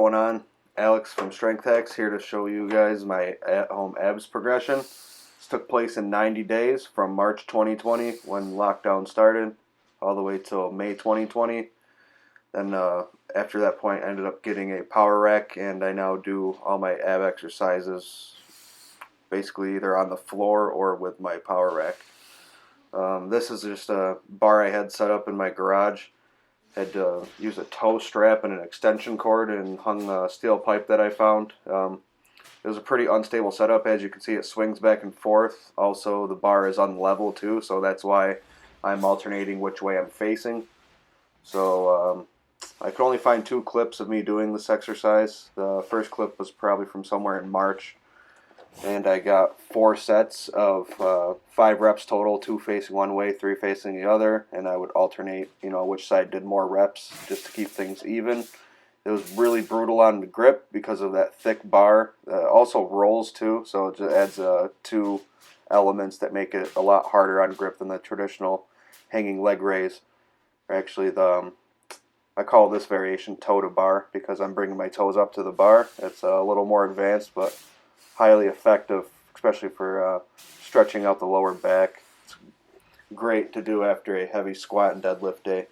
going on? Alex from Strength Hacks here to show you guys my at-home abs progression. This took place in 90 days from March 2020 when lockdown started all the way till May 2020. Then after that point I ended up getting a power rack, and I now do all my ab exercises basically either on the floor or with my power rack. This is just a bar I had set up in my garage. Had to use a toe strap and an extension cord and hung a steel pipe that I found. It was a pretty unstable setup. As you can see, it swings back and forth. Also, the bar is unlevel too, so that's why I'm alternating which way I'm facing. So I could only find 2 clips of me doing this exercise. The first clip was probably from somewhere in March, and I got 4 sets of 5 reps total, 2 facing one way, 3 facing the other, and I would alternate, which side did more reps just to keep things even. It was really brutal on the grip because of that thick bar. Also rolls too, so it just adds 2 elements that make it a lot harder on grip than the traditional hanging leg raise. Actually, I call this variation toe to bar because I'm bringing my toes up to the bar. It's a little more advanced, but highly effective, especially for stretching out the lower back. It's great to do after a heavy squat and deadlift day.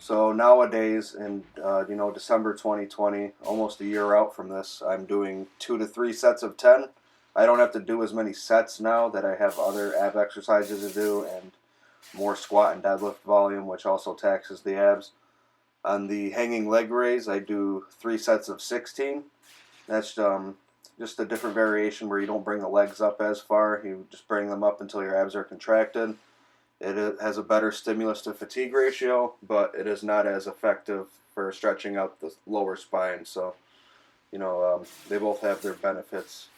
So nowadays, in December 2020, almost a year out from this, I'm doing 2 to 3 sets of 10. I don't have to do as many sets now that I have other ab exercises to do and more squat and deadlift volume, which also taxes the abs. On the hanging leg raise, I do 3 sets of 16. That's just a different variation where you don't bring the legs up as far. You just bring them up until your abs are contracted. It has a better stimulus to fatigue ratio, but it is not as effective for stretching out the lower spine. So, they both have their benefits.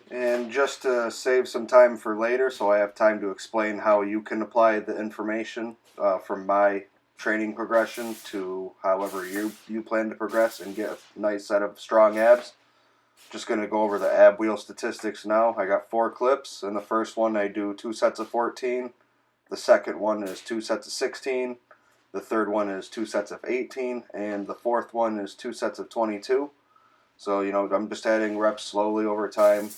And just to save some time for later, so I have time to explain how you can apply the information from my training progression to however you plan to progress and get a nice set of strong abs. Just going to go over the ab wheel statistics now. I got 4 clips. In the first one I do 2 sets of 14. The second one is 2 sets of 16. The third one is 2 sets of 18. And the fourth one is 2 sets of 22. So, I'm just adding reps slowly over time.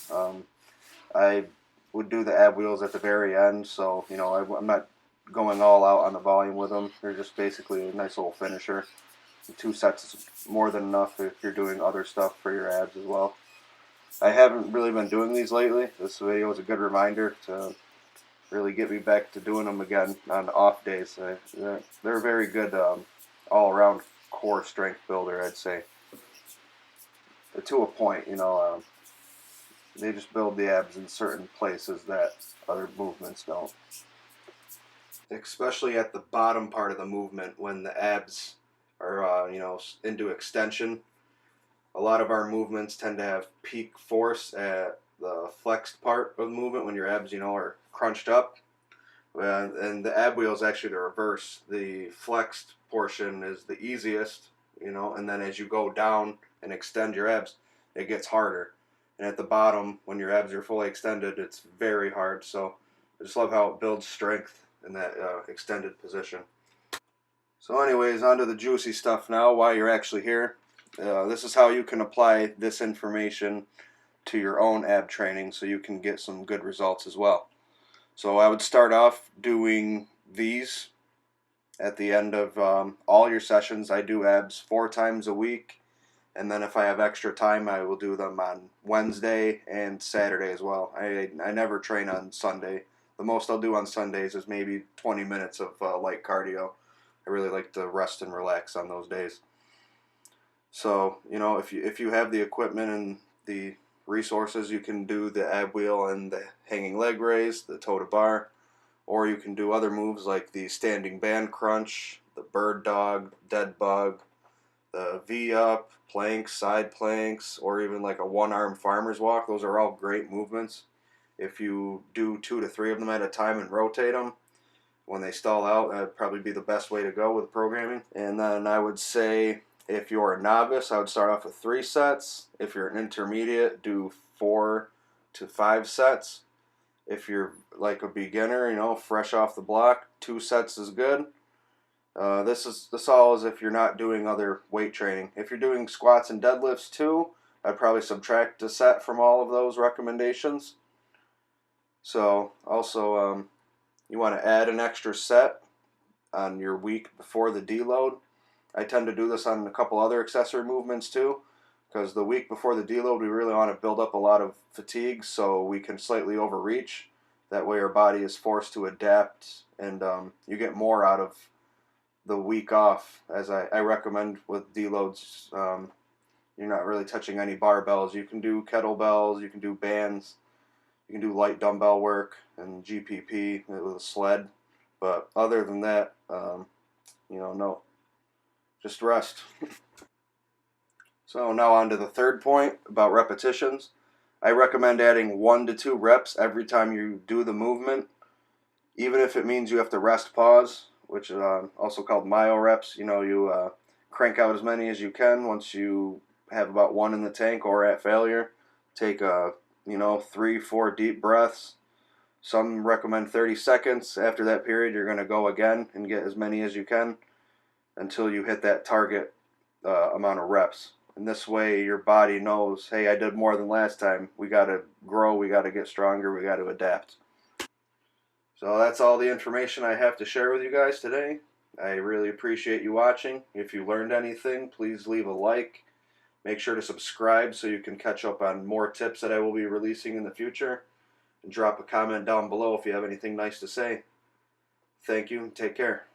I would do the ab wheels at the very end, so, I'm not going all out on the volume with them. They're just basically a nice little finisher. 2 sets is more than enough if you're doing other stuff for your abs as well. I haven't really been doing these lately. This video is a good reminder to really get me back to doing them again on off days. They're a very good all-around core strength builder, I'd say. To a point, they just build the abs in certain places that other movements don't. Especially at the bottom part of the movement when the abs are, into extension. A lot of our movements tend to have peak force at the flexed part of the movement when your abs, are crunched up. And the ab wheel is actually the reverse. The flexed portion is the easiest, and then as you go down and extend your abs, it gets harder. And at the bottom, when your abs are fully extended, it's very hard. So I just love how it builds strength in that extended position. So anyways, on to the juicy stuff now, while you're actually here. This is how you can apply this information to your own ab training so you can get some good results as well. So I would start off doing these at the end of all your sessions. I do abs 4 times a week, and then if I have extra time, I will do them on Wednesday and Saturday as well. I never train on Sunday. The most I'll do on Sundays is maybe 20 minutes of light cardio. I really like to rest and relax on those days. So, if you have the equipment and the resources, you can do the ab wheel and the hanging leg raise, the toe to bar, or you can do other moves like the standing band crunch, the bird dog, dead bug, the V-up, planks, side planks, or even like a one-arm farmer's walk. Those are all great movements. If you do 2 to 3 of them at a time and rotate them, when they stall out, that'd probably be the best way to go with programming. And then I would say if you're a novice, I would start off with 3 sets. If you're an intermediate, do 4 to 5 sets. If you're like a beginner, fresh off the block, 2 sets is good. This all is if you're not doing other weight training. If you're doing squats and deadlifts too, I'd probably subtract a set from all of those recommendations. So also, you want to add an extra set on your week before the deload. I tend to do this on a couple other accessory movements too, because the week before the deload, we really want to build up a lot of fatigue so we can slightly overreach. That way, our body is forced to adapt, and you get more out of the week off. As I recommend with deloads, you're not really touching any barbells. You can do kettlebells, you can do bands, you can do light dumbbell work and GPP with a sled. But other than that, no, just rest. So now on to the third point about repetitions. I recommend adding 1 to 2 reps every time you do the movement, even if it means you have to rest pause, which is also called myo reps. You crank out as many as you can once you have about one in the tank or at failure. Take 3, 4 deep breaths. Some recommend 30 seconds. After that period, you're going to go again and get as many as you can until you hit that target amount of reps. And this way, your body knows, hey, I did more than last time. We got to grow. We got to get stronger. We got to adapt. So that's all the information I have to share with you guys today. I really appreciate you watching. If you learned anything, please leave a like. Make sure to subscribe so you can catch up on more tips that I will be releasing in the future. And drop a comment down below if you have anything nice to say. Thank you and take care.